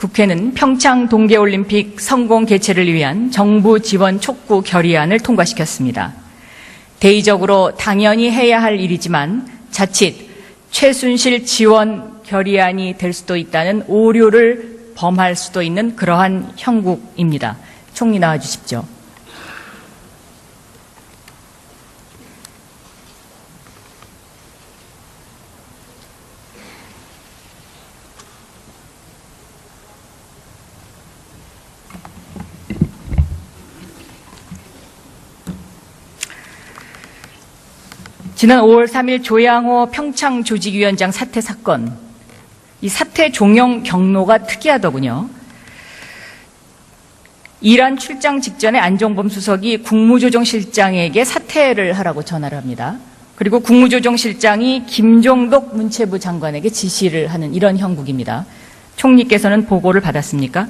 국회는 평창 동계올림픽 성공 개최를 위한 정부 지원 촉구 결의안을 통과시켰습니다. 대의적으로 당연히 해야 할 일이지만 자칫 최순실 지원 결의안이 될 수도 있다는 오류를 범할 수도 있는 그러한 형국입니다. 총리 나와 주십시오. 지난 5월 3일 조양호 평창조직위원장 사퇴 사건, 이 사퇴 종용 경로가 특이하더군요. 이란 출장 직전에 안종범 수석이 국무조정실장에게 사퇴를 하라고 전화를 합니다. 그리고 국무조정실장이 김종덕 문체부 장관에게 지시를 하는 이런 형국입니다. 총리께서는 보고를 받았습니까?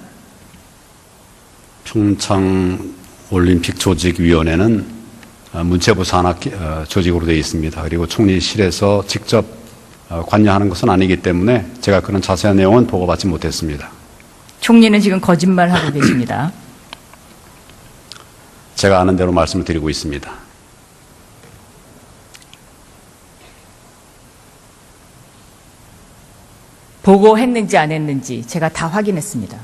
평창올림픽조직위원회는 문체부 산하 조직으로 되어 있습니다. 그리고 총리실에서 직접 관여하는 것은 아니기 때문에 제가 그런 자세한 내용은 보고받지 못했습니다. 총리는 지금 거짓말하고 계십니다. 제가 아는 대로 말씀을 드리고 있습니다. 보고했는지 안 했는지 제가 다 확인했습니다.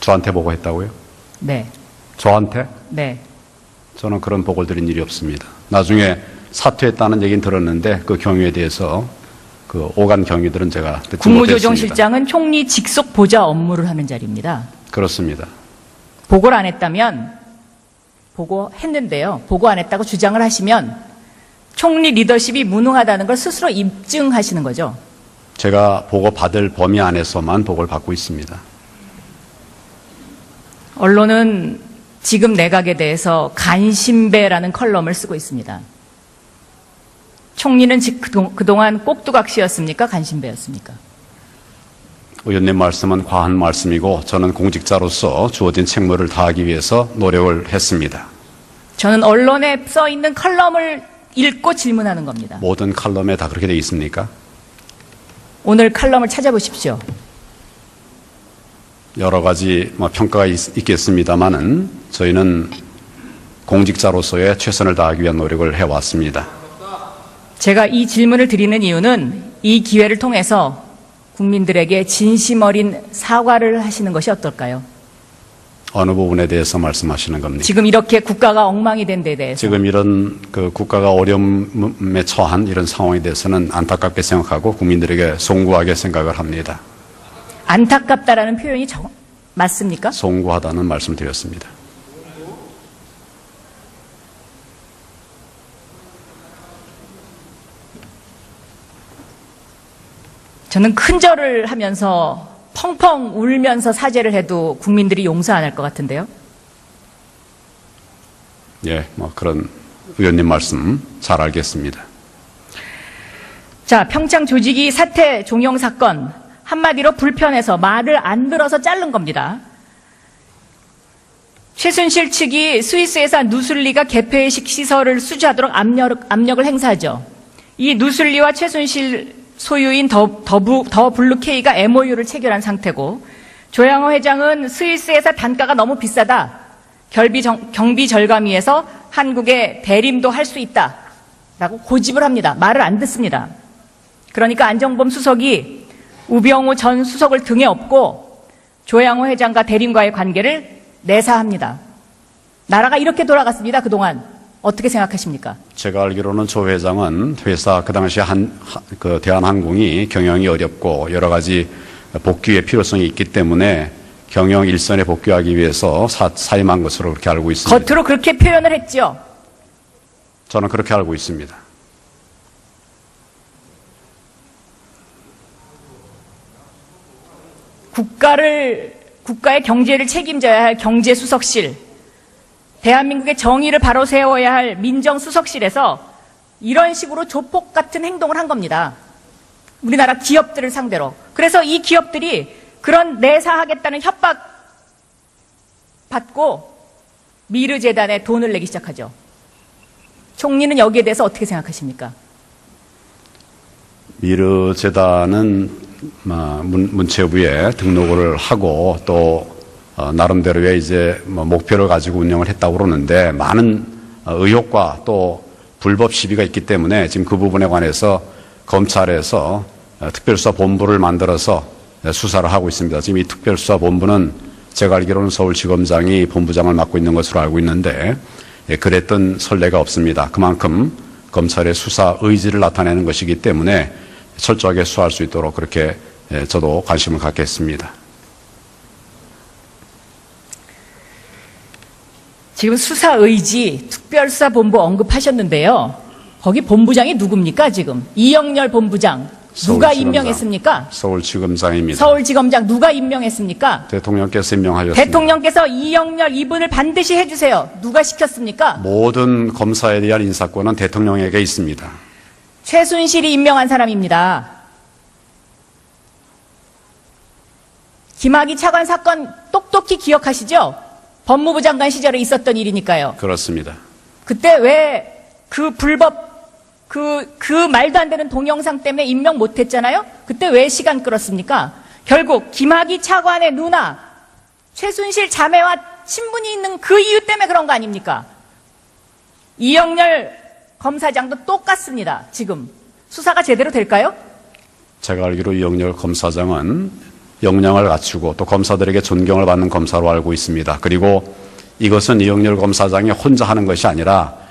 저한테 보고했다고요? 네. 저한테? 네. 저는 그런 보고를 드린 일이 없습니다. 나중에 사퇴했다는 얘기는 들었는데 그 경위에 대해서 그 오간 경위들은 제가 듣지 못했습니다. 국무조정실장은 총리 직속 보좌 업무를 하는 자리입니다. 그렇습니다. 보고를 안 했다면, 보고했는데요. 보고 안 했다고 주장을 하시면 총리 리더십이 무능하다는 걸 스스로 입증하시는 거죠. 제가 보고받을 범위 안에서만 보고를 받고 있습니다. 언론은 지금 내각에 대해서 간신배라는 컬럼을 쓰고 있습니다. 총리는 그동안 꼭두각시였습니까? 간신배였습니까? 의원님 말씀은 과한 말씀이고 저는 공직자로서 주어진 책무를 다하기 위해서 노력을 했습니다. 저는 언론에 써 있는 컬럼을 읽고 질문하는 겁니다. 모든 칼럼에 다 그렇게 되어 있습니까? 오늘 칼럼을 찾아보십시오. 여러 가지 평가가 있겠습니다만은 저희는 공직자로서의 최선을 다하기 위한 노력을 해왔습니다. 제가 이 질문을 드리는 이유는 이 기회를 통해서 국민들에게 진심 어린 사과를 하시는 것이 어떨까요? 어느 부분에 대해서 말씀하시는 겁니까? 지금 이렇게 국가가 엉망이 된 데 대해서. 지금 이런 국가가 어려움에 처한 이런 상황에 대해서는 안타깝게 생각하고 국민들에게 송구하게 생각을 합니다. 안타깝다라는 표현이 맞습니까? 송구하다는 말씀을 드렸습니다. 저는 큰절을 하면서 펑펑 울면서 사죄를 해도 국민들이 용서 안 할 것 같은데요. 예, 그런 의원님 말씀 잘 알겠습니다. 자, 평창 조직위 사퇴 종용 사건. 한마디로 불편해서 말을 안 들어서 자른 겁니다. 최순실 측이 스위스에서 누슬리가 개폐식 시설을 수주하도록 압력을 행사하죠. 이 누슬리와 최순실 소유인 더 블루케이가 MOU를 체결한 상태고 조양호 회장은 스위스에서 단가가 너무 비싸다. 경비 절감위에서 한국에 대림도 할 수 있다라고 고집을 합니다. 말을 안 듣습니다. 그러니까 안종범 수석이 우병우 전 수석을 등에 업고 조양호 회장과 대림과의 관계를 내사합니다. 나라가 이렇게 돌아갔습니다. 그동안. 어떻게 생각하십니까? 제가 알기로는 조 회장은 회사 그 당시에 대한항공이 경영이 어렵고 여러 가지 복귀의 필요성이 있기 때문에 경영 일선에 복귀하기 위해서 사임한 것으로 그렇게 알고 있습니다. 겉으로 그렇게 표현을 했죠. 저는 그렇게 알고 있습니다. 국가의 경제를 책임져야 할 경제수석실, 대한민국의 정의를 바로 세워야 할 민정수석실에서 이런 식으로 조폭 같은 행동을 한 겁니다. 우리나라 기업들을 상대로. 그래서 이 기업들이 그런 내사하겠다는 협박 받고 미르재단에 돈을 내기 시작하죠. 총리는 여기에 대해서 어떻게 생각하십니까? 미르재단은 문체부에 등록을 하고 또 나름대로의 이제 목표를 가지고 운영을 했다고 그러는데 많은 의혹과 또 불법 시비가 있기 때문에 지금 그 부분에 관해서 검찰에서 특별수사본부를 만들어서 수사를 하고 있습니다. 지금 이 특별수사본부는 제가 알기로는 서울지검장이 본부장을 맡고 있는 것으로 알고 있는데 그랬던 선례가 없습니다. 그만큼 검찰의 수사 의지를 나타내는 것이기 때문에 철저하게 수사할 수 있도록 그렇게 저도 관심을 갖겠습니다. 지금 수사 의지 특별수사본부 언급하셨는데요. 거기 본부장이 누굽니까 지금? 이영렬 본부장 누가 서울지검장. 임명했습니까? 서울지검장입니다. 서울지검장 누가 임명했습니까? 대통령께서 임명하셨습니다. 대통령께서 이영렬 이분을 반드시 해주세요. 누가 시켰습니까? 모든 검사에 대한 인사권은 대통령에게 있습니다. 최순실이 임명한 사람입니다. 김학의 차관 사건 똑똑히 기억하시죠? 법무부 장관 시절에 있었던 일이니까요. 그렇습니다. 그때 왜 그 불법 그 말도 안 되는 동영상 때문에 임명 못했잖아요? 그때 왜 시간 끌었습니까? 결국 김학의 차관의 누나 최순실 자매와 친분이 있는 그 이유 때문에 그런 거 아닙니까? 이영렬 검사장도 똑같습니다. 지금 수사가 제대로 될까요? 제가 알기로 이영렬 검사장은 역량을 갖추고 또 검사들에게 존경을 받는 검사로 알고 있습니다. 그리고 이것은 이영렬 검사장이 혼자 하는 것이 아니라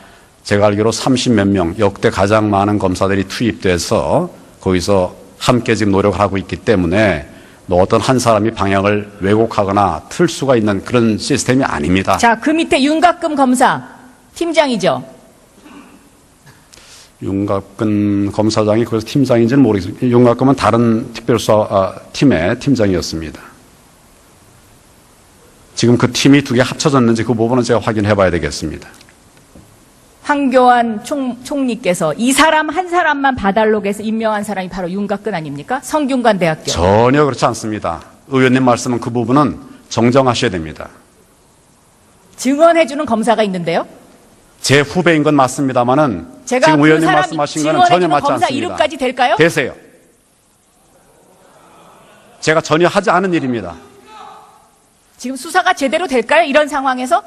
제가 알기로 30몇 명, 역대 가장 많은 검사들이 투입돼서 거기서 함께 지금 노력을 하고 있기 때문에 어떤 한 사람이 방향을 왜곡하거나 틀 수가 있는 그런 시스템이 아닙니다. 자, 그 밑에 윤곽금 검사 팀장이죠. 윤곽근 검사장이 거기서 팀장인지는 모르겠습니다. 윤곽근은 다른 특별수사 팀의 팀장이었습니다. 지금 그 팀이 두 개 합쳐졌는지 그 부분은 제가 확인해 봐야 되겠습니다. 황교안 총리께서 이 사람 한 사람만 봐달록에서 임명한 사람이 바로 윤곽근 아닙니까? 성균관 대학교. 전혀 그렇지 않습니다. 의원님 말씀은 그 부분은 정정하셔야 됩니다. 증언해주는 검사가 있는데요. 제 후배인 건 맞습니다만은 제가 지금 그 의원님 사람 말씀하신 거는 전혀 증언해주는 맞지 검사 않습니다. 이름까지 될까요? 되세요. 제가 전혀 하지 않은 일입니다. 지금 수사가 제대로 될까요? 이런 상황에서?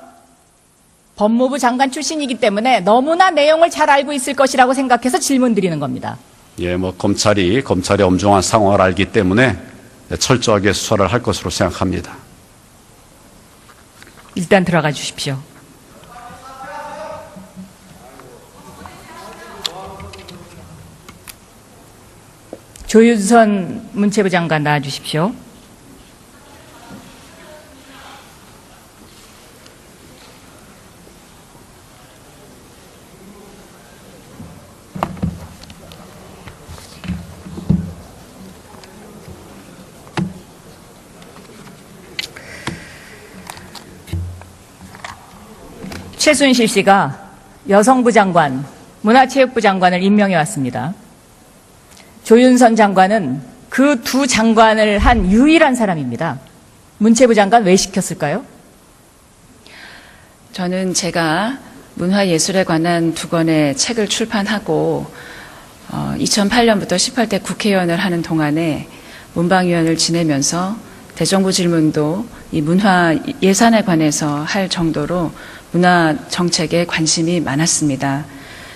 법무부 장관 출신이기 때문에 너무나 내용을 잘 알고 있을 것이라고 생각해서 질문 드리는 겁니다. 예, 검찰이 엄중한 상황을 알기 때문에 철저하게 수사를 할 것으로 생각합니다. 일단 들어가 주십시오. 조윤선 문체부 장관 나와 주십시오. 최순실 씨가 여성부 장관, 문화체육부 장관을 임명해 왔습니다. 조윤선 장관은 그 두 장관을 한 유일한 사람입니다. 문체부 장관 왜 시켰을까요? 저는 제가 문화예술에 관한 2권의 책을 출판하고 2008년부터 18대 국회의원을 하는 동안에 문방위원을 지내면서 대정부 질문도 이 문화 예산에 관해서 할 정도로 문화 정책에 관심이 많았습니다.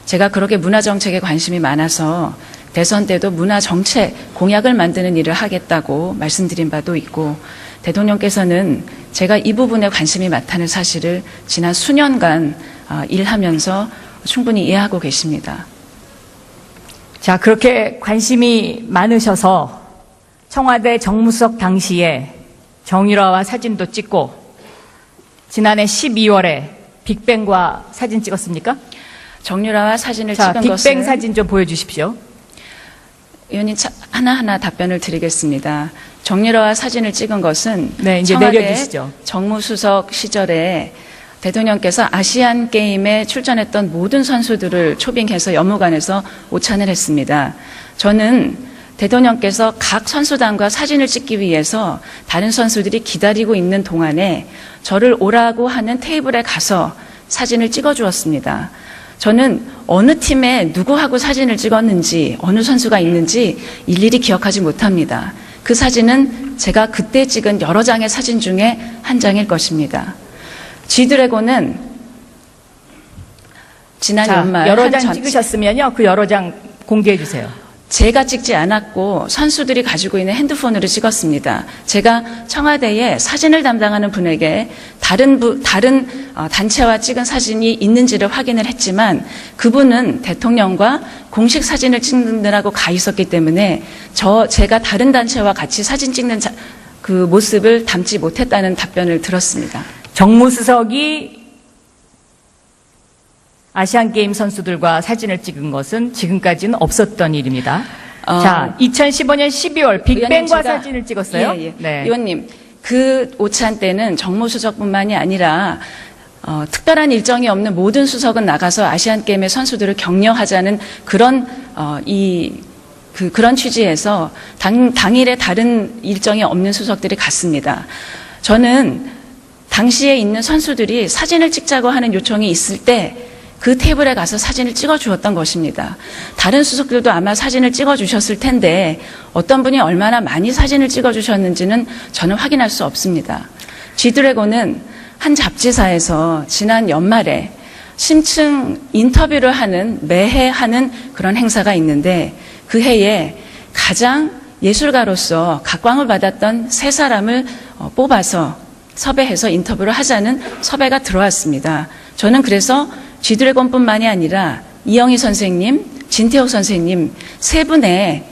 제가 그렇게 문화 정책에 관심이 많아서 대선 때도 문화 정책 공약을 만드는 일을 하겠다고 말씀드린 바도 있고 대통령께서는 제가 이 부분에 관심이 많다는 사실을 지난 수년간 일하면서 충분히 이해하고 계십니다. 자, 그렇게 관심이 많으셔서 청와대 정무수석 당시에 정유라와 사진도 찍고 지난해 12월에 빅뱅과 사진 찍었습니까? 정유라와 사진을 자, 찍은 빅뱅 것은 사진 좀 보여주십시오. 의원님 하나하나 답변을 드리겠습니다. 정유라와 사진을 찍은 것은 네, 이제 청와대 내려주시죠. 정무수석 시절에 대통령께서 아시안 게임에 출전했던 모든 선수들을 초빙해서 연무관에서 오찬을 했습니다. 저는 대통령께서 각 선수단과 사진을 찍기 위해서 다른 선수들이 기다리고 있는 동안에 저를 오라고 하는 테이블에 가서 사진을 찍어 주었습니다. 저는 어느 팀에 누구하고 사진을 찍었는지, 어느 선수가 있는지 일일이 기억하지 못합니다. 그 사진은 제가 그때 찍은 여러 장의 사진 중에 한 장일 것입니다. G드래곤은 지난 자, 연말 여러 장 찍으셨으면요. 그 여러 장 공개해 주세요. 제가 찍지 않았고 선수들이 가지고 있는 핸드폰으로 찍었습니다. 제가 청와대에 사진을 담당하는 분에게 다른 단체와 찍은 사진이 있는지를 확인을 했지만 그분은 대통령과 공식 사진을 찍느라고 가 있었기 때문에 제가 다른 단체와 같이 사진 찍는 그 모습을 담지 못했다는 답변을 들었습니다. 정무수석이 아시안게임 선수들과 사진을 찍은 것은 지금까지는 없었던 일입니다. 자, 2015년 12월 빅뱅과 사진을 찍었어요? 예. 네. 의원님, 그 오찬 때는 정무수석뿐만이 아니라 특별한 일정이 없는 모든 수석은 나가서 아시안게임의 선수들을 격려하자는 그런 그런 취지에서 당일에 다른 일정이 없는 수석들이 갔습니다. 저는 당시에 있는 선수들이 사진을 찍자고 하는 요청이 있을 때 그 테이블에 가서 사진을 찍어 주었던 것입니다. 다른 수석들도 아마 사진을 찍어 주셨을 텐데 어떤 분이 얼마나 많이 사진을 찍어 주셨는지는 저는 확인할 수 없습니다. G드래곤은 한 잡지사에서 지난 연말에 심층 인터뷰를 매해 하는 그런 행사가 있는데 그 해에 가장 예술가로서 각광을 받았던 세 사람을 뽑아서 섭외해서 인터뷰를 하자는 섭외가 들어왔습니다. 저는 그래서 G드래곤뿐만이 아니라 이영희 선생님, 진태호 선생님 세 분의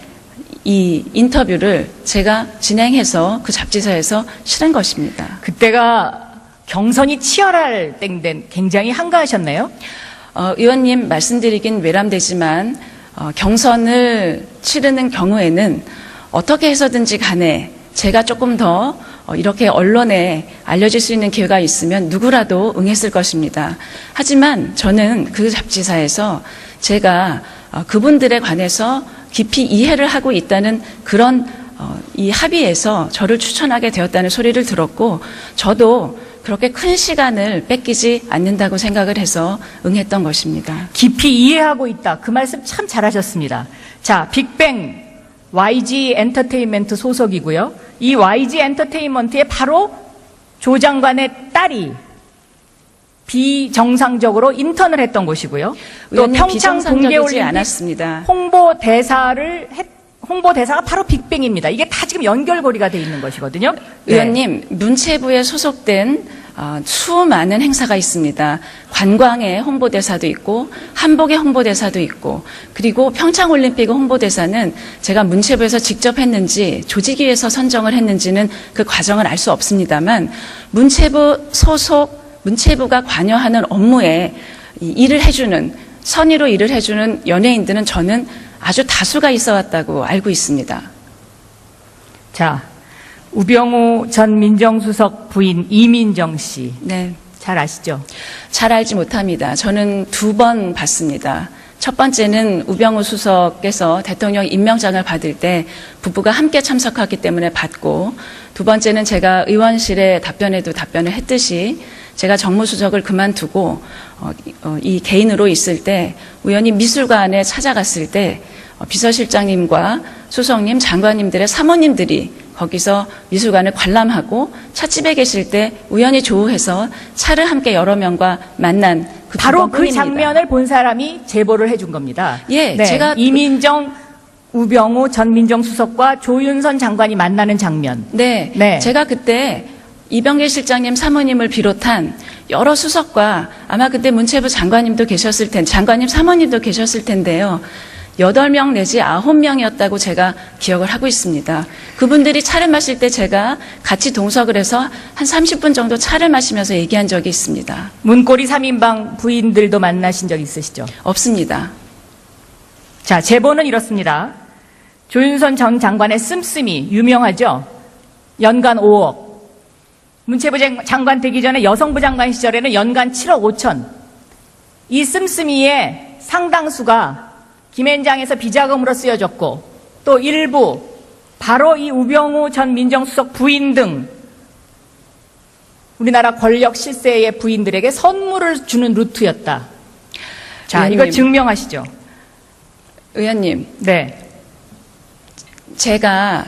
이 인터뷰를 제가 진행해서 그 잡지사에서 실은 것입니다. 그때가 경선이 치열할 땡된 굉장히 한가하셨나요? 의원님 말씀드리긴 외람되지만 경선을 치르는 경우에는 어떻게 해서든지 간에 제가 조금 더 이렇게 언론에 알려질 수 있는 기회가 있으면 누구라도 응했을 것입니다. 하지만 저는 그 잡지사에서 제가 그분들에 관해서 깊이 이해를 하고 있다는 그런 이 합의에서 저를 추천하게 되었다는 소리를 들었고 저도 그렇게 큰 시간을 뺏기지 않는다고 생각을 해서 응했던 것입니다. 깊이 이해하고 있다. 그 말씀 참 잘하셨습니다. 자, 빅뱅 YG 엔터테인먼트 소속이고요. 이 YG 엔터테인먼트에 바로 조 장관의 딸이 비정상적으로 인턴을 했던 곳이고요. 또 평창 동계올림픽 않았습니다. 홍보대사가 바로 빅뱅입니다. 이게 다 지금 연결고리가 돼 있는 것이거든요. 의원님, 문체부에 소속된 수많은 행사가 있습니다. 관광의 홍보대사도 있고 한복의 홍보대사도 있고 그리고 평창올림픽 홍보대사는 제가 문체부에서 직접 했는지 조직위에서 선정을 했는지는 그 과정을 알 수 없습니다만 문체부 소속 문체부가 관여하는 업무에 일을 해주는 선의로 일을 해주는 연예인들은 저는 아주 다수가 있어 왔다고 알고 있습니다. 자, 우병우 전 민정수석 부인 이민정 씨. 네. 잘 아시죠? 잘 알지 못합니다. 저는 2번 봤습니다. 첫 번째는 우병우 수석께서 대통령 임명장을 받을 때 부부가 함께 참석하기 때문에 봤고 두 번째는 제가 의원실에 답변에도 답변을 했듯이 제가 정무수석을 그만두고 이 개인으로 있을 때 우연히 미술관에 찾아갔을 때 비서실장님과 수석님, 장관님들의 사모님들이 거기서 미술관을 관람하고 찻집에 계실 때 우연히 조우해서 차를 함께 여러 명과 만난 그 바로 그 번뿐입니다. 장면을 본 사람이 제보를 해준 겁니다. 예, 네, 제가 이민정, 우병우 전 민정수석과 조윤선 장관이 만나는 장면. 네, 네. 제가 그때 이병길 실장님 사모님을 비롯한 여러 수석과 아마 그때 문체부 장관님도 계셨을 텐데, 장관님 사모님도 계셨을 텐데요. 8명 내지 9명이었다고 제가 기억을 하고 있습니다. 그분들이 차를 마실 때 제가 같이 동석을 해서 한 30분 정도 차를 마시면서 얘기한 적이 있습니다. 문고리 3인방 부인들도 만나신 적 있으시죠? 없습니다. 자, 제보는 이렇습니다. 조윤선 전 장관의 씀씀이 유명하죠? 연간 5억. 문체부 장관 되기 전에 여성부 장관 시절에는 연간 7억 5천. 이 씀씀이의 상당수가 김앤장에서 비자금으로 쓰여졌고 또 일부 바로 이 우병우 전 민정수석 부인 등 우리나라 권력 실세의 부인들에게 선물을 주는 루트였다. 자, 이거 증명하시죠. 의원님, 네. 제가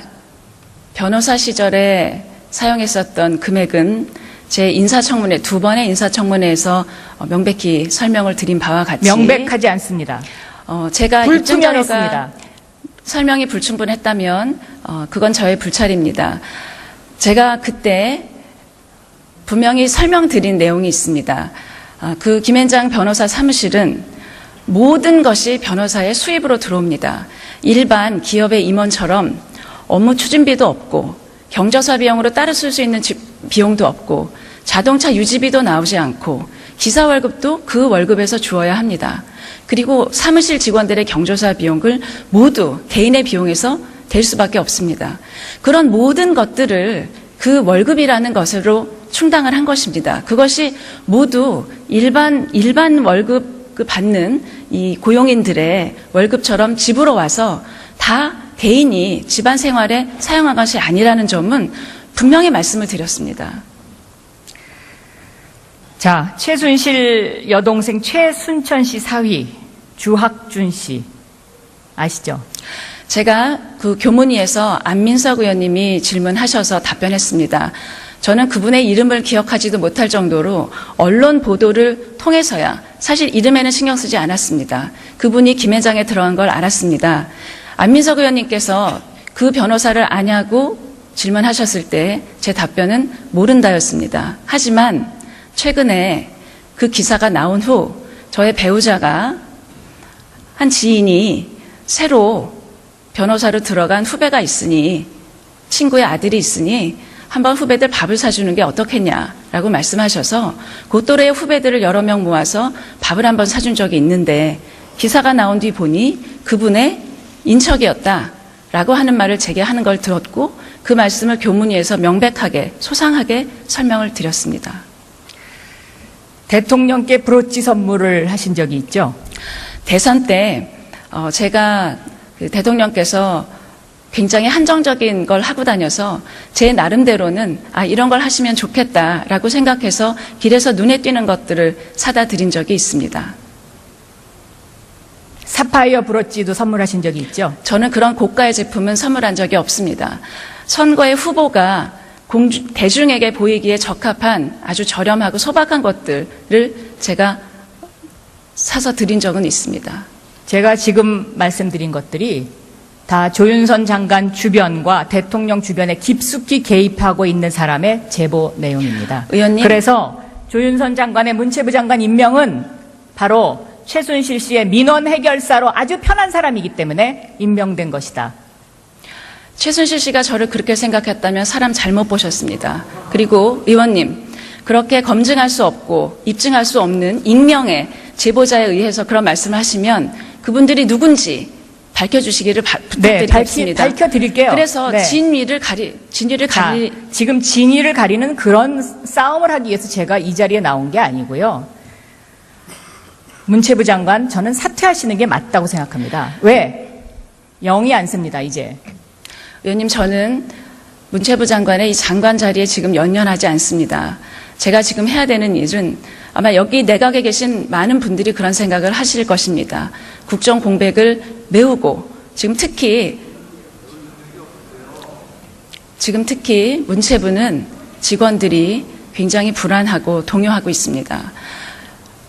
변호사 시절에 사용했었던 금액은 제 인사청문회, 2번의 인사청문회에서 명백히 설명을 드린 바와 같이 명백하지 않습니다. 제가 불투명했습니다. 설명이 불충분했다면 그건 저의 불찰입니다. 제가 그때 분명히 설명드린 내용이 있습니다. 그 김앤장 변호사 사무실은 모든 것이 변호사의 수입으로 들어옵니다. 일반 기업의 임원처럼 업무 추진비도 없고 경조사 비용으로 따로 쓸 수 있는 비용도 없고 자동차 유지비도 나오지 않고 기사 월급도 그 월급에서 주어야 합니다. 그리고 사무실 직원들의 경조사 비용을 모두 개인의 비용에서 될 수밖에 없습니다. 그런 모든 것들을 그 월급이라는 것으로 충당을 한 것입니다. 그것이 모두 일반 월급 받는 이 고용인들의 월급처럼 집으로 와서 다 개인이 집안 생활에 사용한 것이 아니라는 점은 분명히 말씀을 드렸습니다. 자, 최순실 여동생 최순천 씨 사위 주학준 씨 아시죠? 제가 그 교문위에서 안민석 의원님이 질문하셔서 답변했습니다. 저는 그분의 이름을 기억하지도 못할 정도로 언론 보도를 통해서야 사실 이름에는 신경 쓰지 않았습니다. 그분이 김앤장에 들어간 걸 알았습니다. 안민석 의원님께서 그 변호사를 아냐고 질문하셨을 때 제 답변은 모른다였습니다. 하지만 최근에 그 기사가 나온 후 저의 배우자가 한 지인이 새로 변호사로 들어간 후배가 있으니 친구의 아들이 있으니 한번 후배들 밥을 사주는 게 어떻겠냐라고 말씀하셔서 그 또래의 후배들을 여러 명 모아서 밥을 한번 사준 적이 있는데 기사가 나온 뒤 보니 그분의 인척이었다라고 하는 말을 제게 하는 걸 들었고 그 말씀을 교문위에서 명백하게 소상하게 설명을 드렸습니다. 대통령께 브로치 선물을 하신 적이 있죠? 대선 때 제가 대통령께서 굉장히 한정적인 걸 하고 다녀서 제 나름대로는 이런 걸 하시면 좋겠다라고 생각해서 길에서 눈에 띄는 것들을 사다 드린 적이 있습니다. 사파이어 브로치도 선물하신 적이 있죠? 저는 그런 고가의 제품은 선물한 적이 없습니다. 선거의 후보가 대중에게 보이기에 적합한 아주 저렴하고 소박한 것들을 제가 사서 드린 적은 있습니다. 제가 지금 말씀드린 것들이 다 조윤선 장관 주변과 대통령 주변에 깊숙이 개입하고 있는 사람의 제보 내용입니다. 의원님. 그래서 조윤선 장관의 문체부 장관 임명은 바로 최순실 씨의 민원 해결사로 아주 편한 사람이기 때문에 임명된 것이다. 최순실 씨가 저를 그렇게 생각했다면 사람 잘못 보셨습니다. 그리고 의원님, 그렇게 검증할 수 없고 입증할 수 없는 익명의 제보자에 의해서 그런 말씀을 하시면 그분들이 누군지 밝혀주시기를 부탁드리겠습니다. 네, 밝혀드릴게요. 그래서 네. 진위를 지금 진위를 가리는 그런 싸움을 하기 위해서 제가 이 자리에 나온 게 아니고요. 문체부 장관, 저는 사퇴하시는 게 맞다고 생각합니다. 왜? 영이 안 씁니다, 이제. 의원님, 저는 문체부 장관의 이 장관 자리에 지금 연연하지 않습니다. 제가 지금 해야 되는 일은 아마 여기 내각에 계신 많은 분들이 그런 생각을 하실 것입니다. 국정 공백을 메우고 지금 특히 문체부는 직원들이 굉장히 불안하고 동요하고 있습니다.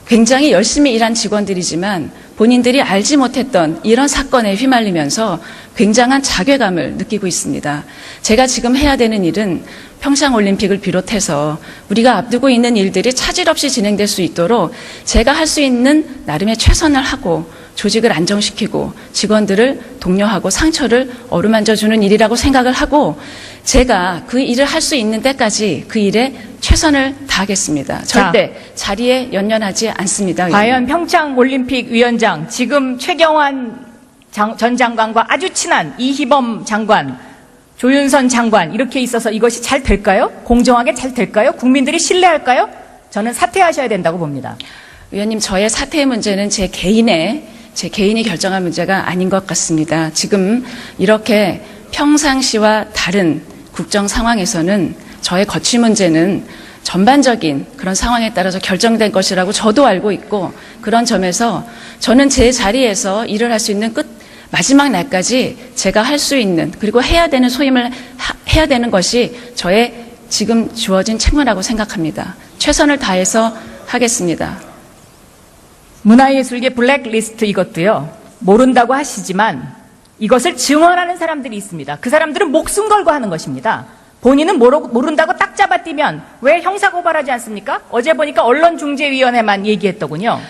굉장히 열심히 일한 직원들이지만 본인들이 알지 못했던 이런 사건에 휘말리면서 굉장한 자괴감을 느끼고 있습니다. 제가 지금 해야 되는 일은 평창올림픽을 비롯해서 우리가 앞두고 있는 일들이 차질 없이 진행될 수 있도록 제가 할 수 있는 나름의 최선을 하고 조직을 안정시키고 직원들을 독려하고 상처를 어루만져주는 일이라고 생각을 하고 제가 그 일을 할 수 있는 때까지 그 일에 최선을 다하겠습니다. 절대 자리에 연연하지 않습니다. 과연 평창올림픽 위원장, 지금 최경환 전 장관과 아주 친한 이희범 장관, 조윤선 장관 이렇게 있어서 이것이 잘 될까요? 공정하게 잘 될까요? 국민들이 신뢰할까요? 저는 사퇴하셔야 된다고 봅니다. 의원님, 저의 사퇴의 문제는 제 개인이 결정할 문제가 아닌 것 같습니다. 지금 이렇게 평상시와 다른 국정 상황에서는 저의 거취 문제는 전반적인 그런 상황에 따라서 결정된 것이라고 저도 알고 있고, 그런 점에서 저는 제 자리에서 일을 할 수 있는 마지막 날까지 제가 할 수 있는, 그리고 해야 되는 소임을 해야 되는 것이 저의 지금 주어진 책무라고 생각합니다. 최선을 다해서 하겠습니다. 문화예술계 블랙리스트 이것도요, 모른다고 하시지만 이것을 증언하는 사람들이 있습니다. 그 사람들은 목숨 걸고 하는 것입니다. 본인은 모른다고 딱 잡아뛰면 왜 형사고발하지 않습니까? 어제 보니까 언론중재위원회만 얘기했더군요.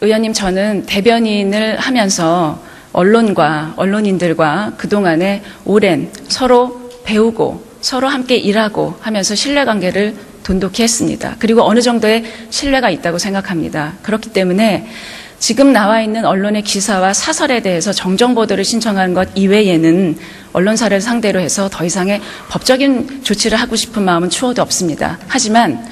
의원님, 저는 대변인을 하면서 언론인들과 그동안에 오랜 서로 배우고 서로 함께 일하고 하면서 신뢰관계를 돈독히 했습니다. 그리고 어느 정도의 신뢰가 있다고 생각합니다. 그렇기 때문에 지금 나와 있는 언론의 기사와 사설에 대해서 정정보도를 신청한 것 이외에는 언론사를 상대로 해서 더 이상의 법적인 조치를 하고 싶은 마음은 추호도 없습니다. 하지만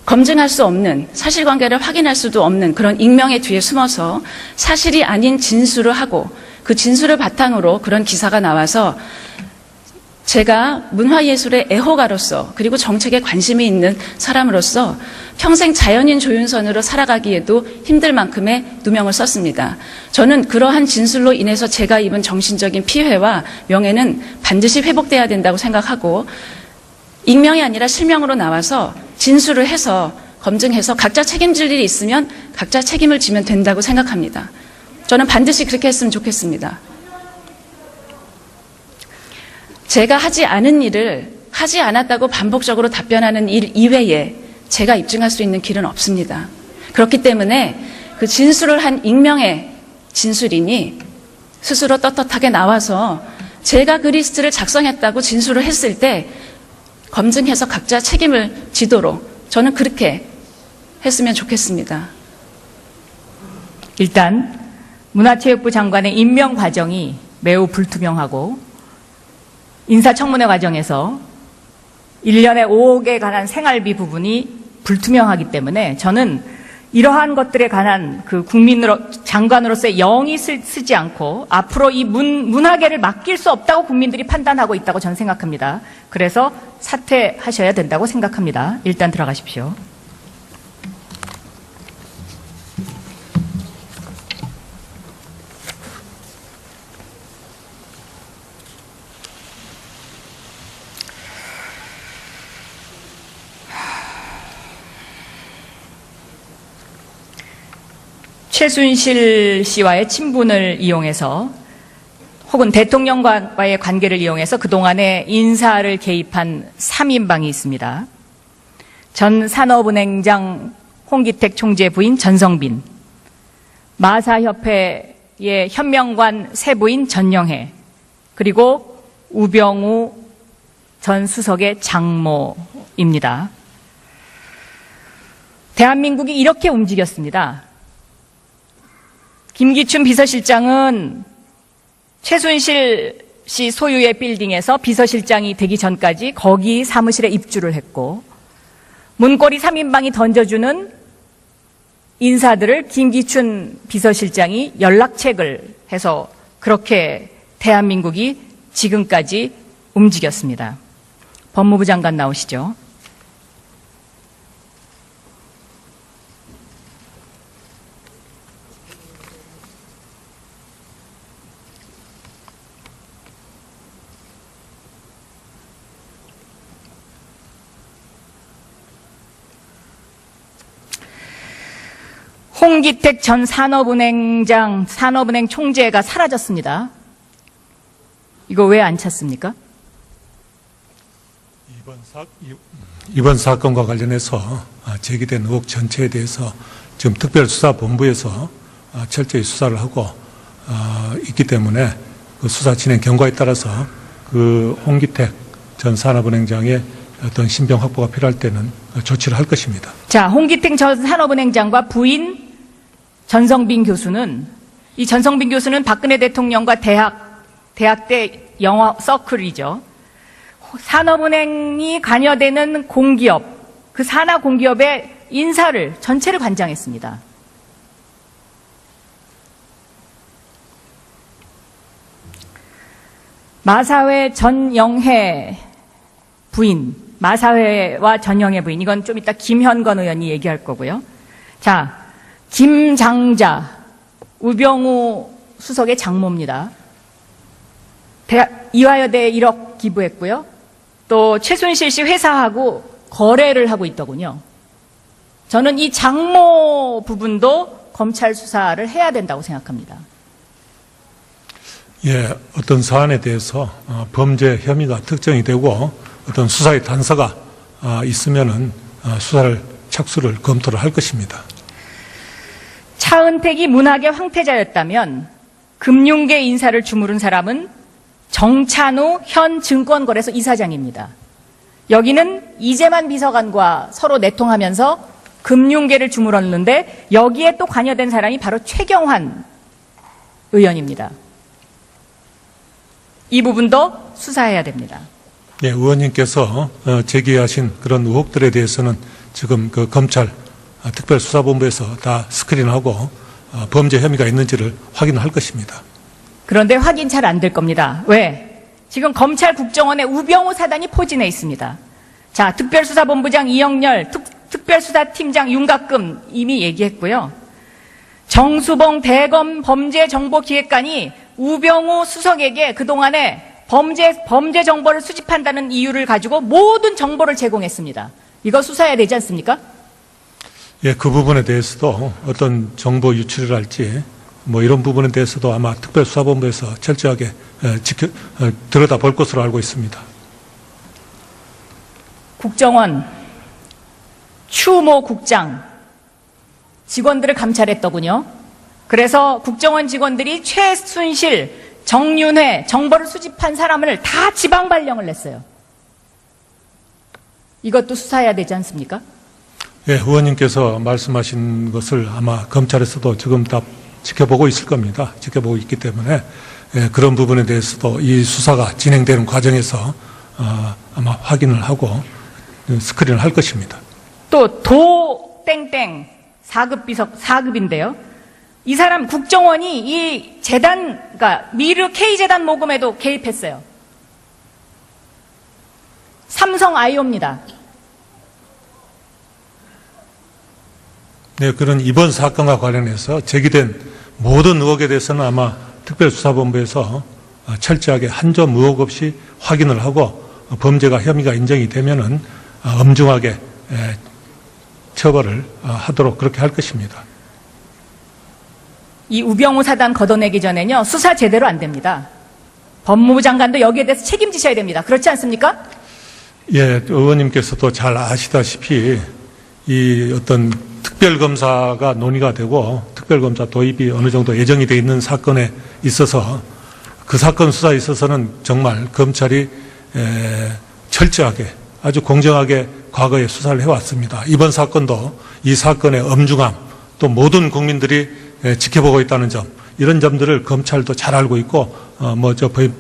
검증할 수 없는, 사실관계를 확인할 수도 없는 그런 익명의 뒤에 숨어서 사실이 아닌 진술을 하고, 그 진술을 바탕으로 그런 기사가 나와서 제가 문화예술의 애호가로서, 그리고 정책에 관심이 있는 사람으로서 평생 자연인 조윤선으로 살아가기에도 힘들 만큼의 누명을 썼습니다. 저는 그러한 진술로 인해서 제가 입은 정신적인 피해와 명예는 반드시 회복돼야 된다고 생각하고, 익명이 아니라 실명으로 나와서 진술을 해서 검증해서 각자 책임질 일이 있으면 각자 책임을 지면 된다고 생각합니다. 저는 반드시 그렇게 했으면 좋겠습니다. 제가 하지 않은 일을 하지 않았다고 반복적으로 답변하는 일 이외에 제가 입증할 수 있는 길은 없습니다. 그렇기 때문에 그 진술을 한 익명의 진술인이 스스로 떳떳하게 나와서 제가 그 리스트를 작성했다고 진술을 했을 때 검증해서 각자 책임을 지도록 저는 그렇게 했으면 좋겠습니다. 일단 문화체육부 장관의 임명 과정이 매우 불투명하고 인사청문회 과정에서 1년에 5억에 관한 생활비 부분이 불투명하기 때문에 저는 이러한 것들에 관한 그 장관으로서의 영이 쓰지 않고 앞으로 이 문화계를 맡길 수 없다고 국민들이 판단하고 있다고 저는 생각합니다. 그래서 사퇴하셔야 된다고 생각합니다. 일단 들어가십시오. 최순실 씨와의 친분을 이용해서 혹은 대통령과의 관계를 이용해서 그동안에 인사를 개입한 3인방이 있습니다. 전 산업은행장 홍기택 총재 부인 전성빈, 마사협회의 현명관 세부인 전영해, 그리고 우병우 전 수석의 장모입니다. 대한민국이 이렇게 움직였습니다. 김기춘 비서실장은 최순실 씨 소유의 빌딩에서 비서실장이 되기 전까지 거기 사무실에 입주를 했고, 문고리 3인방이 던져주는 인사들을 김기춘 비서실장이 연락책을 해서 그렇게 대한민국이 지금까지 움직였습니다. 법무부 장관 나오시죠. 홍기택 전 산업은행 총재가 사라졌습니다. 이거 왜 안 찾습니까? 이번 사건과 관련해서 제기된 의혹 전체에 대해서 지금 특별수사본부에서 철저히 수사를 하고 있기 때문에 그 수사 진행 경과에 따라서 그 홍기택 전 산업은행장의 어떤 신병 확보가 필요할 때는 조치를 할 것입니다. 자, 홍기택 전 산업은행장과 부인 전성빈 교수는, 이 전성빈 교수는 박근혜 대통령과 대학 때 영어 서클이죠. 산업은행이 관여되는 공기업, 그 산하 공기업의 인사를 전체를 관장했습니다. 마사회 전영해 부인, 마사회와 전영의 부인. 이건 좀 이따 김현건 의원이 얘기할 거고요. 자, 김장자, 우병우 수석의 장모입니다. 이화여대에 1억 기부했고요. 또 최순실 씨 회사하고 거래를 하고 있더군요. 저는 이 장모 부분도 검찰 수사를 해야 된다고 생각합니다. 예, 어떤 사안에 대해서 범죄 혐의가 특정이 되고 어떤 수사의 단서가 있으면은 수사를 착수를 검토를 할 것입니다. 차은택이 문학의 황태자였다면 금융계 인사를 주무른 사람은 정찬우 현 증권거래소 이사장입니다. 여기는 이재만 비서관과 서로 내통하면서 금융계를 주물렀는데 여기에 또 관여된 사람이 바로 최경환 의원입니다. 이 부분도 수사해야 됩니다. 예, 의원님께서 제기하신 그런 의혹들에 대해서는 지금 그 검찰 특별수사본부에서 다 스크린하고 범죄 혐의가 있는지를 확인할 것입니다. 그런데 확인 잘 안 될 겁니다. 왜? 지금 검찰 국정원에 우병우 사단이 포진해 있습니다. 자, 특별수사본부장 이영렬, 특별수사팀장 윤곽금 이미 얘기했고요. 정수봉 대검 범죄정보기획관이 우병우 수석에게 그동안에 범죄 정보를 수집한다는 이유를 가지고 모든 정보를 제공했습니다. 이거 수사해야 되지 않습니까? 예, 그 부분에 대해서도 어떤 정보 유출을 할지 뭐 이런 부분에 대해서도 아마 특별수사본부에서 철저하게 들여다볼 것으로 알고 있습니다. 국정원 추모 국장 직원들을 감찰했더군요. 그래서 국정원 직원들이 최순실, 정윤회 정보를 수집한 사람을 다 지방 발령을 냈어요. 이것도 수사해야 되지 않습니까? 예, 의원님께서 말씀하신 것을 아마 검찰에서도 지금 다 지켜보고 있을 겁니다. 지켜보고 있기 때문에 그런 부분에 대해서도 이 수사가 진행되는 과정에서 아마 확인을 하고 스크린을 할 것입니다. 또 도땡땡 4급인데요. 이 사람 국정원이 이 재단, 그러니까 미르 K재단 모금에도 개입했어요. 삼성 IO입니다. 네, 그런 이번 사건과 관련해서 제기된 모든 의혹에 대해서는 아마 특별수사본부에서 철저하게 한 점 의혹 없이 확인을 하고 범죄가 혐의가 인정이 되면은 엄중하게 처벌을 하도록 그렇게 할 것입니다. 이 우병우 사단 걷어내기 전에는요, 수사 제대로 안 됩니다. 법무부 장관도 여기에 대해서 책임지셔야 됩니다. 그렇지 않습니까? 예, 의원님께서도 잘 아시다시피 이 어떤 특별검사가 논의가 되고 특별검사 도입이 어느 정도 예정이 되어 있는 사건에 있어서 그 사건 수사에 있어서는 정말 검찰이 철저하게 아주 공정하게 과거에 수사를 해왔습니다. 이번 사건도 이 사건의 엄중함 또 모든 국민들이 지켜보고 있다는 점 이런 점들을 검찰도 잘 알고 있고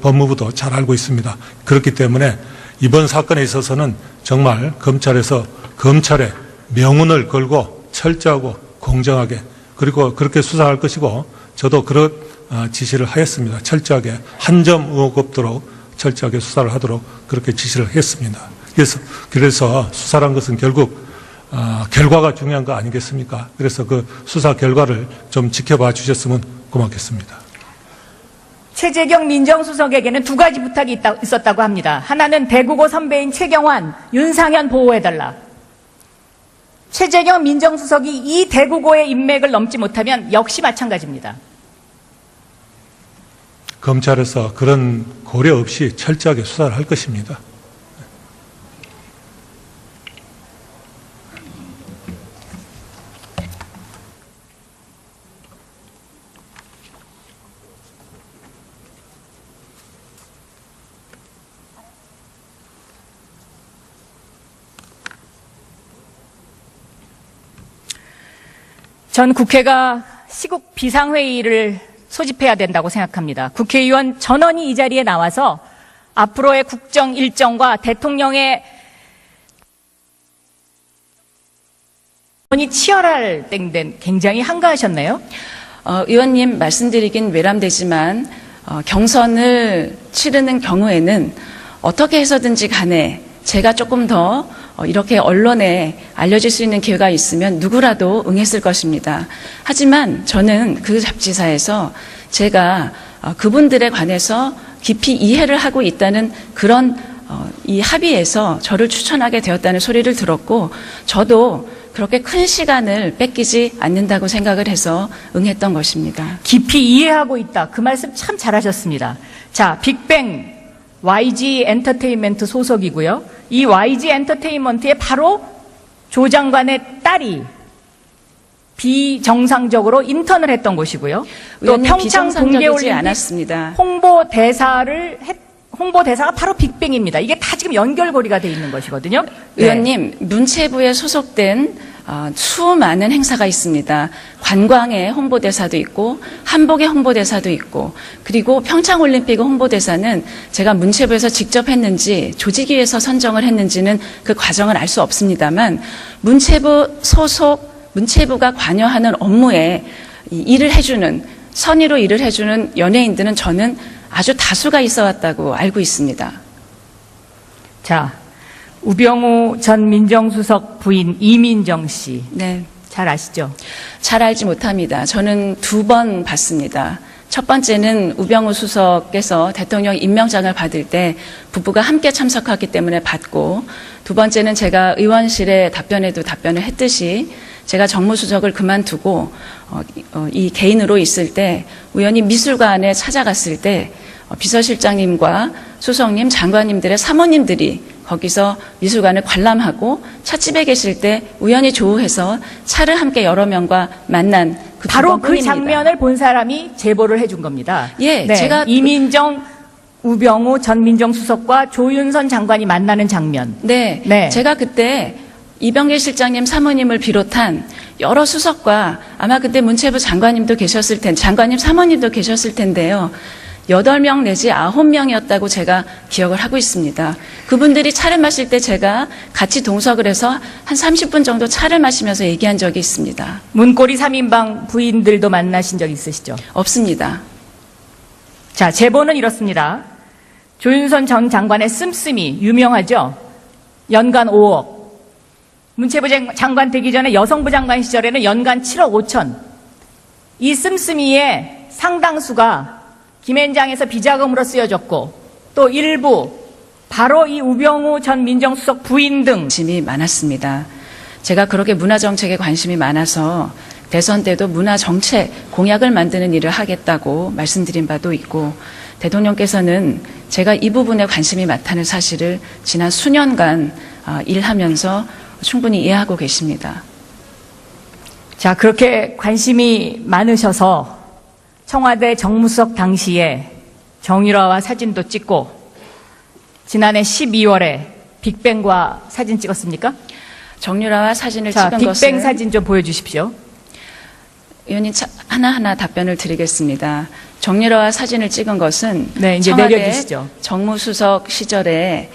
법무부도 잘 알고 있습니다. 그렇기 때문에 이번 사건에 있어서는 정말 검찰에서 검찰의 명운을 걸고 철저하고 공정하게 그리고 그렇게 수사할 것이고 저도 그런 지시를 하였습니다. 철저하게 한 점 의혹 없도록 철저하게 수사를 하도록 그렇게 지시를 했습니다. 그래서 수사란 것은 결국 결과가 중요한 거 아니겠습니까? 그래서 그 수사 결과를 좀 지켜봐 주셨으면 고맙겠습니다. 최재경 민정수석에게는 두 가지 부탁이 있었다고 합니다. 하나는 대국어 선배인 최경환, 윤상현 보호해달라. 최재경 민정수석이 이 대국어의 인맥을 넘지 못하면 역시 마찬가지입니다. 검찰에서 그런 고려 없이 철저하게 수사를 할 것입니다. 전 국회가 시국 비상회의를 소집해야 된다고 생각합니다. 국회의원 전원이 이 자리에 나와서 앞으로의 국정 일정과 대통령의 치열할 땐 굉장히 한가하셨네요. 의원님 말씀드리긴 외람되지만 경선을 치르는 경우에는 어떻게 해서든지 간에 제가 조금 더 이렇게 언론에 알려질 수 있는 기회가 있으면 누구라도 응했을 것입니다. 하지만 저는 그 잡지사에서 제가 그분들에 관해서 깊이 이해를 하고 있다는 그런 이 합의에서 저를 추천하게 되었다는 소리를 들었고, 저도 그렇게 큰 시간을 뺏기지 않는다고 생각을 해서 응했던 것입니다. 깊이 이해하고 있다. 그 말씀 참 잘하셨습니다. 자, 빅뱅 YG 엔터테인먼트 소속이고요. 이 YG 엔터테인먼트에 바로 조 장관의 딸이 비정상적으로 인턴을 했던 곳이고요. 또 평창 비정상적이지 동계올림픽 않았습니다. 홍보대사가 바로 빅뱅입니다. 이게 다 지금 연결고리가 돼 있는 것이거든요. 네. 의원님, 문체부에 소속된 수많은 행사가 있습니다. 관광의 홍보대사도 있고 한복의 홍보대사도 있고, 그리고 평창올림픽 홍보대사는 제가 문체부에서 직접 했는지 조직위에서 선정을 했는지는 그 과정을 알 수 없습니다만, 문체부 소속 문체부가 관여하는 업무에 일을 해주는, 선의로 일을 해주는 연예인들은 저는 아주 다수가 있어 왔다고 알고 있습니다. 자, 우병우 전 민정수석 부인 이민정 씨. 네. 잘 아시죠? 잘 알지 못합니다. 저는 2번 봤습니다. 첫 번째는 우병우 수석께서 대통령 임명장을 받을 때 부부가 함께 참석하기 때문에 받고, 두 번째는 제가 의원실에 답변에도 답변을 했듯이 제가 정무수석을 그만두고 이 개인으로 있을 때 우연히 미술관에 찾아갔을 때 비서실장님과 수석님, 장관님들의 사모님들이 거기서 미술관을 관람하고 찻집에 계실 때 우연히 조우해서 차를 함께 여러 명과 만난 그 바로 그 번뿐입니다. 장면을 본 사람이 제보를 해준 겁니다. 예, 네, 제가 이민정, 우병우 전 민정수석과 조윤선 장관이 만나는 장면. 네, 네. 제가 그때 이병길 실장님 사모님을 비롯한 여러 수석과 아마 그때 문체부 장관님도 계셨을 텐데, 장관님 사모님도 계셨을 텐데요. 8명 내지 9명이었다고 제가 기억을 하고 있습니다. 그분들이 차를 마실 때 제가 같이 동석을 해서 한 30분 정도 차를 마시면서 얘기한 적이 있습니다. 문고리 3인방 부인들도 만나신 적 있으시죠? 없습니다. 자, 제보는 이렇습니다. 조윤선 전 장관의 씀씀이 유명하죠? 연간 5억. 문체부 장관 되기 전에 여성부 장관 시절에는 연간 7억 5천. 이 씀씀이의 상당수가 김앤장에서 비자금으로 쓰여졌고, 또 일부 바로 이 우병우 전 민정수석 부인 등 관심이 많았습니다. 제가 그렇게 문화정책에 관심이 많아서 대선 때도 문화정책 공약을 만드는 일을 하겠다고 말씀드린 바도 있고, 대통령께서는 제가 이 부분에 관심이 많다는 사실을 지난 수년간 일하면서 충분히 이해하고 계십니다. 자, 그렇게 관심이 많으셔서 청와대 정무수석 당시에 정유라와 사진도 찍고, 지난해 12월에 빅뱅과 사진 찍었습니까? 정유라와 사진을 자, 찍은 빅뱅 것은 사진 좀 보여주십시오. 의원님 하나하나 답변을 드리겠습니다. 정유라와 사진을 찍은 것은 네, 이제 청와대 내려주시죠. 정무수석 시절에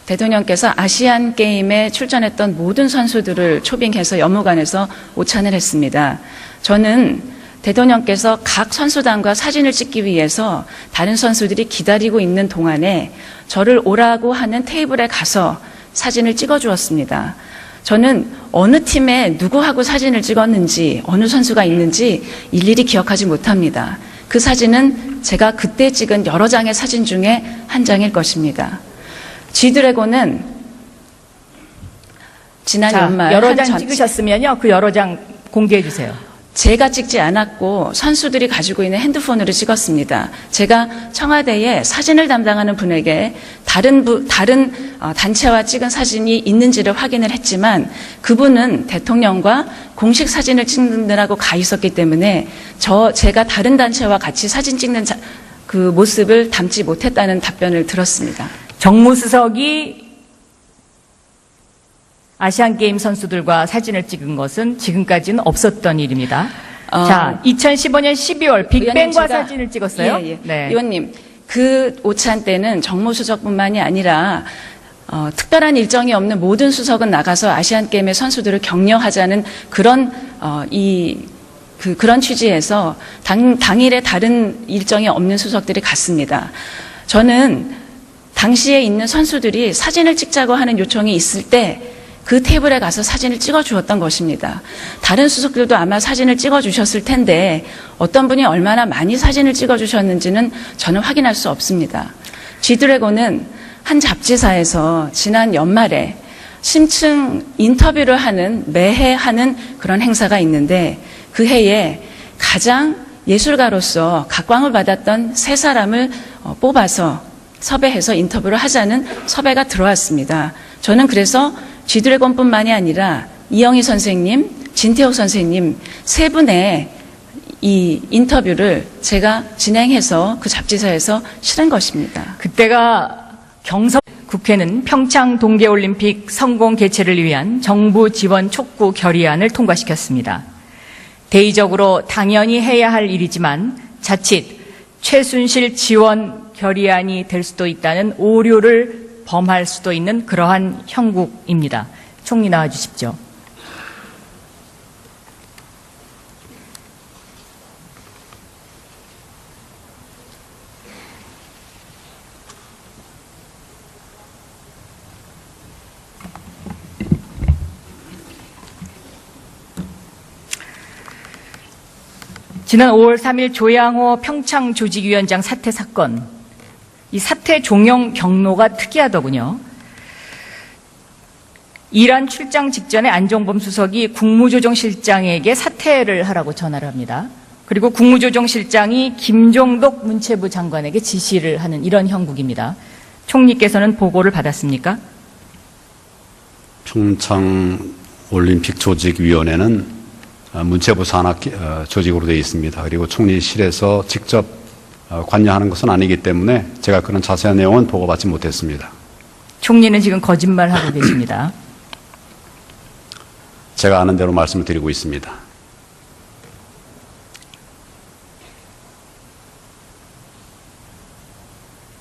대통령께서 아시안 게임에 출전했던 모든 선수들을 초빙해서 연무관에서 오찬을 했습니다. 저는 대통령께서 각 선수단과 사진을 찍기 위해서 다른 선수들이 기다리고 있는 동안에 저를 오라고 하는 테이블에 가서 사진을 찍어주었습니다. 저는 어느 팀에 누구하고 사진을 찍었는지, 어느 선수가 있는지 일일이 기억하지 못합니다. 그 사진은 제가 그때 찍은 여러 장의 사진 중에 한 장일 것입니다. G드래곤은 지난 자, 연말 여러 장 찍으셨으면요, 그 여러 장 공개해 주세요. 제가 찍지 않았고 선수들이 가지고 있는 핸드폰으로 찍었습니다. 제가 청와대에 사진을 담당하는 분에게 다른 단체와 찍은 사진이 있는지를 확인을 했지만, 그분은 대통령과 공식 사진을 찍느라고 가 있었기 때문에 제가 다른 단체와 같이 사진 찍는 그 모습을 담지 못했다는 답변을 들었습니다. 정무수석이 아시안게임 선수들과 사진을 찍은 것은 지금까지는 없었던 일입니다. 자, 2015년 12월 빅뱅과 사진을 찍었어요. 예, 예. 네. 의원님, 그 오찬 때는 정무수석뿐만이 아니라 특별한 일정이 없는 모든 수석은 나가서 아시안게임의 선수들을 격려하자는 그런 그런 취지에서 당일에 다른 일정이 없는 수석들이 갔습니다. 저는 당시에 있는 선수들이 사진을 찍자고 하는 요청이 있을 때 그 테이블에 가서 사진을 찍어 주었던 것입니다. 다른 수석들도 아마 사진을 찍어 주셨을 텐데 어떤 분이 얼마나 많이 사진을 찍어 주셨는지는 저는 확인할 수 없습니다. G드래곤은 한 잡지사에서 지난 연말에 심층 인터뷰를 하는 매해 하는 그런 행사가 있는데 그 해에 가장 예술가로서 각광을 받았던 세 사람을 뽑아서 섭외해서 인터뷰를 하자는 섭외가 들어왔습니다. 저는 그래서 G드래곤뿐만이 아니라 이영희 선생님, 진태호 선생님 세 분의 이 인터뷰를 제가 진행해서 그 잡지사에서 실은 것입니다. 그때가 국회는 평창 동계올림픽 성공 개최를 위한 정부 지원 촉구 결의안을 통과시켰습니다. 대의적으로 당연히 해야 할 일이지만 자칫 최순실 지원 결의안이 될 수도 있다는 오류를 범할 수도 있는 그러한 형국입니다. 총리 나와 주십시오. 지난 5월 3일 조양호 평창 조직위원장 사퇴 사건, 이 사퇴 종용 경로가 특이하더군요. 이란 출장 직전에 안종범 수석이 국무조정실장에게 사퇴를 하라고 전화를 합니다. 그리고 국무조정실장이 김종덕 문체부 장관에게 지시를 하는 이런 형국입니다. 총리께서는 보고를 받았습니까? 평창 올림픽 조직위원회는 문체부 산하 조직으로 되어 있습니다. 그리고 총리실에서 직접 관여하는 것은 아니기 때문에 제가 그런 자세한 내용은 보고받지 못했습니다. 총리는 지금 거짓말하고 계십니다. 제가 아는 대로 말씀을 드리고 있습니다.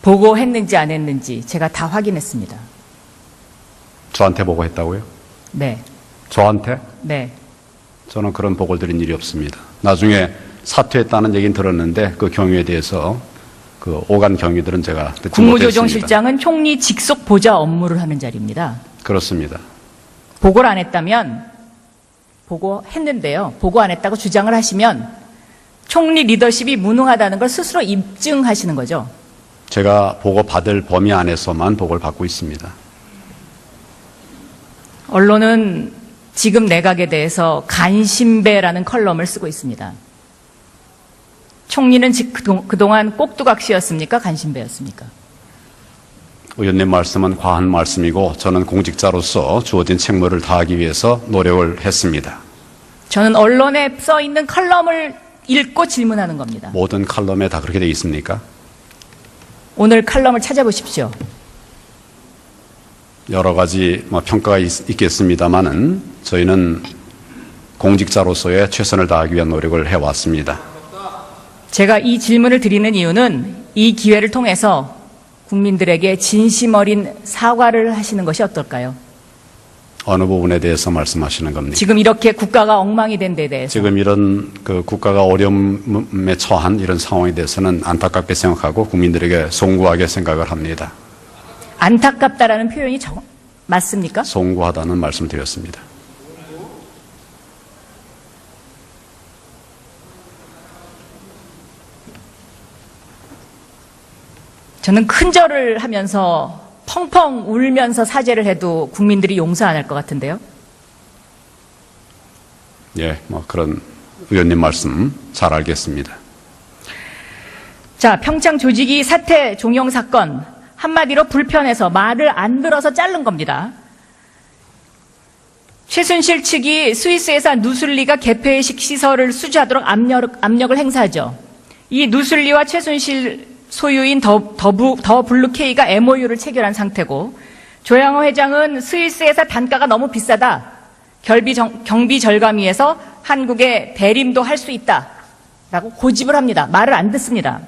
보고했는지 안 했는지 제가 다 확인했습니다. 저한테 보고했다고요? 네. 저한테? 네. 저는 그런 보고를 드린 일이 없습니다. 나중에 사퇴했다는 얘기는 들었는데 그 경위에 대해서 그 오간 경위들은 제가 듣지 못했습니다. 국무조정실장은 총리 직속 보좌 업무를 하는 자리입니다. 그렇습니다. 보고를 안 했다면 보고했는데요. 보고 안 했다고 주장을 하시면 총리 리더십이 무능하다는 걸 스스로 입증하시는 거죠. 제가 보고받을 범위 안에서만 보고를 받고 있습니다. 언론은 지금 내각에 대해서 간신배라는 컬럼을 쓰고 있습니다. 총리는 그동안 꼭두각시였습니까? 간신배였습니까? 의원님 말씀은 과한 말씀이고 저는 공직자로서 주어진 책무를 다하기 위해서 노력을 했습니다. 저는 언론에 써 있는 컬럼을 읽고 질문하는 겁니다. 모든 칼럼에 다 그렇게 되어 있습니까? 오늘 칼럼을 찾아보십시오. 여러 가지 평가가 있겠습니다만은 저희는 공직자로서의 최선을 다하기 위한 노력을 해왔습니다. 제가 이 질문을 드리는 이유는 이 기회를 통해서 국민들에게 진심 어린 사과를 하시는 것이 어떨까요? 어느 부분에 대해서 말씀하시는 겁니까? 지금 이렇게 국가가 엉망이 된 데 대해서. 지금 이런 그 국가가 어려움에 처한 이런 상황에 대해서는 안타깝게 생각하고 국민들에게 송구하게 생각을 합니다. 안타깝다라는 표현이 맞습니까? 송구하다는 말씀을 드렸습니다. 저는 큰절을 하면서 펑펑 울면서 사죄를 해도 국민들이 용서 안 할 것 같은데요. 예, 그런 의원님 말씀 잘 알겠습니다. 자, 평창 조직위 사퇴 종용 사건, 한마디로 불편해서 말을 안 들어서 자른 겁니다. 최순실 측이 스위스에서 누슬리가 개폐식 시설을 수주하도록 압력을 행사하죠. 이 누슬리와 최순실 소유인 더 블루케이가 MOU를 체결한 상태고, 조양호 회장은 스위스에서 단가가 너무 비싸다, 경비 절감 위해서 한국에 대림도 할 수 있다라고 고집을 합니다. 말을 안 듣습니다.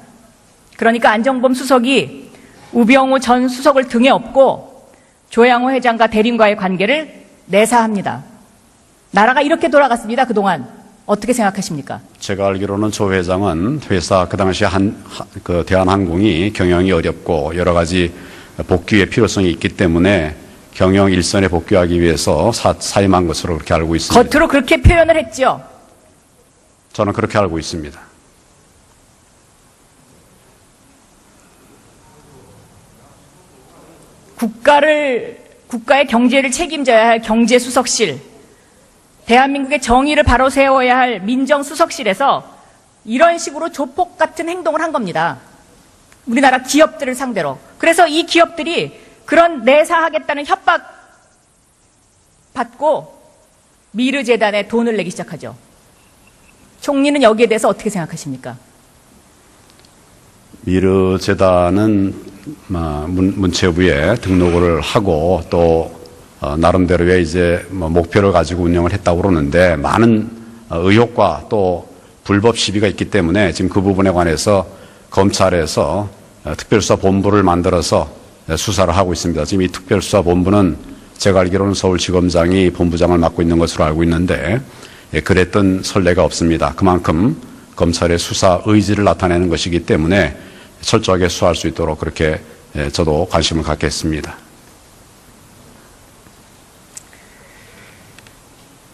그러니까 안종범 수석이 우병우 전 수석을 등에 업고 조양호 회장과 대림과의 관계를 내사합니다. 나라가 이렇게 돌아갔습니다. 그동안 어떻게 생각하십니까? 제가 알기로는 조 회장은 회사 그 당시 그 대한항공이 경영이 어렵고 여러 가지 복귀의 필요성이 있기 때문에 경영 일선에 복귀하기 위해서 사임한 것으로 그렇게 알고 있습니다. 겉으로 그렇게 표현을 했죠. 저는 그렇게 알고 있습니다. 국가의 경제를 책임져야 할 경제수석실, 대한민국의 정의를 바로 세워야 할 민정수석실에서 이런 식으로 조폭 같은 행동을 한 겁니다. 우리나라 기업들을 상대로. 그래서 이 기업들이 그런 내사하겠다는 협박 받고 미르재단에 돈을 내기 시작하죠. 총리는 여기에 대해서 어떻게 생각하십니까? 미르재단은 문체부에 등록을 하고 또 나름대로의 이제 목표를 가지고 운영을 했다고 그러는데 많은 의혹과 또 불법 시비가 있기 때문에 지금 그 부분에 관해서 검찰에서 특별수사본부를 만들어서 수사를 하고 있습니다. 지금 이 특별수사본부는 제가 알기로는 서울지검장이 본부장을 맡고 있는 것으로 알고 있는데 그랬던 선례가 없습니다. 그만큼 검찰의 수사 의지를 나타내는 것이기 때문에 철저하게 수사할 수 있도록 그렇게 저도 관심을 갖겠습니다.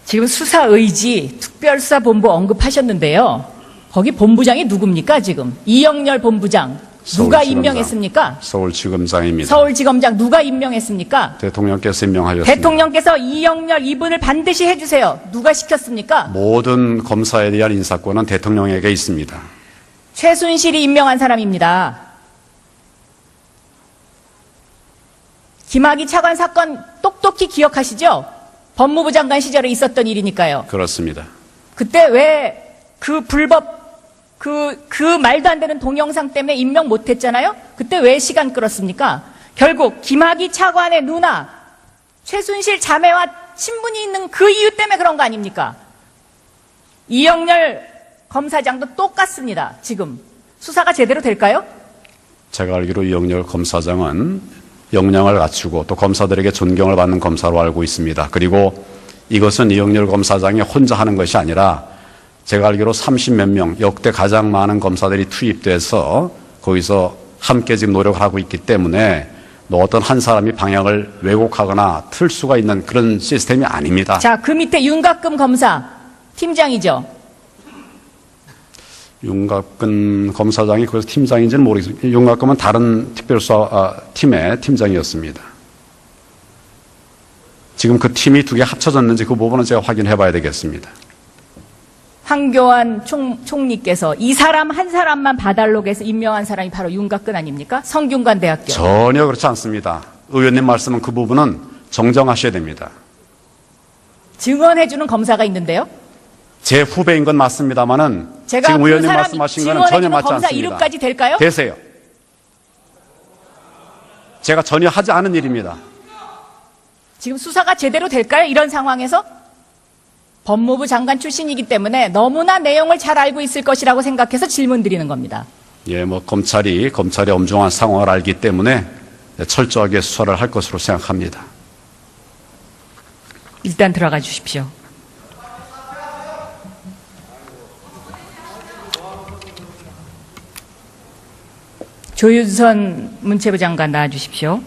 지금 수사 의지, 특별수사본부 언급하셨는데요. 거기 본부장이 누굽니까, 지금? 이영렬 본부장. 누가 서울지검장. 임명했습니까? 서울지검장입니다. 서울지검장 누가 임명했습니까? 대통령께서 임명하셨습니다. 대통령께서 이영렬 이분을 반드시 해주세요. 누가 시켰습니까? 모든 검사에 대한 인사권은 대통령에게 있습니다. 최순실이 임명한 사람입니다. 김학의 차관 사건 똑똑히 기억하시죠? 법무부 장관 시절에 있었던 일이니까요. 그렇습니다. 그때 왜 그 불법, 그 말도 안 되는 동영상 때문에 임명 못했잖아요? 그때 왜 시간 끌었습니까? 결국 김학의 차관의 누나, 최순실 자매와 친분이 있는 그 이유 때문에 그런 거 아닙니까? 이영렬 검사장도 똑같습니다. 지금 수사가 제대로 될까요? 제가 알기로 이영렬 검사장은 역량을 갖추고 또 검사들에게 존경을 받는 검사로 알고 있습니다. 그리고 이것은 이영렬 검사장이 혼자 하는 것이 아니라 제가 알기로 30몇 명, 역대 가장 많은 검사들이 투입돼서 거기서 함께 지금 노력을 하고 있기 때문에 어떤 한 사람이 방향을 왜곡하거나 틀 수가 있는 그런 시스템이 아닙니다. 자, 그 밑에 윤갑금 검사 팀장이죠. 윤갑근 검사장이 그래서 팀장인지는 모르겠습니다. 윤갑근은 다른 특별수사 팀의 팀장이었습니다. 지금 그 팀이 두 개 합쳐졌는지 그 부분은 제가 확인해 봐야 되겠습니다. 황교안 총리께서 이 사람 한 사람만 봐달록해서 임명한 사람이 바로 윤갑근 아닙니까? 성균관대학교. 전혀 그렇지 않습니다. 의원님 말씀은 그 부분은 정정하셔야 됩니다. 증언해주는 검사가 있는데요. 제 후배인 건 맞습니다만은 제가 지금 그 의원님 사람 말씀하신 거는 전혀 증언해주는 맞지 검사 않습니다. 이름까지 될까요? 되세요. 제가 전혀 하지 않은 일입니다. 지금 수사가 제대로 될까요? 이런 상황에서? 법무부 장관 출신이기 때문에 너무나 내용을 잘 알고 있을 것이라고 생각해서 질문 드리는 겁니다. 예, 검찰의 엄중한 상황을 알기 때문에 철저하게 수사를 할 것으로 생각합니다. 일단 들어가 주십시오. 조윤선 문체부 장관 나와 주십시오.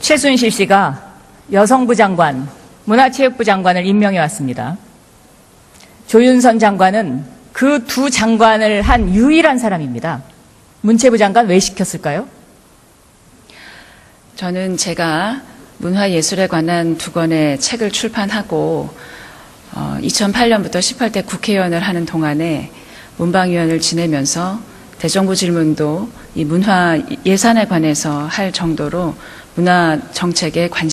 최순실 씨가 여성부 장관, 문화체육부 장관을 임명해 왔습니다. 조윤선 장관은 그 두 장관을 한 유일한 사람입니다. 문체부 장관 왜 시켰을까요? 저는 제가 문화예술에 관한 2권의 책을 출판하고 2008년부터 18대 국회의원을 하는 동안에 문방위원을 지내면서 대정부 질문도 이 문화 예산에 관해서 할 정도로 문화 정책에 관심이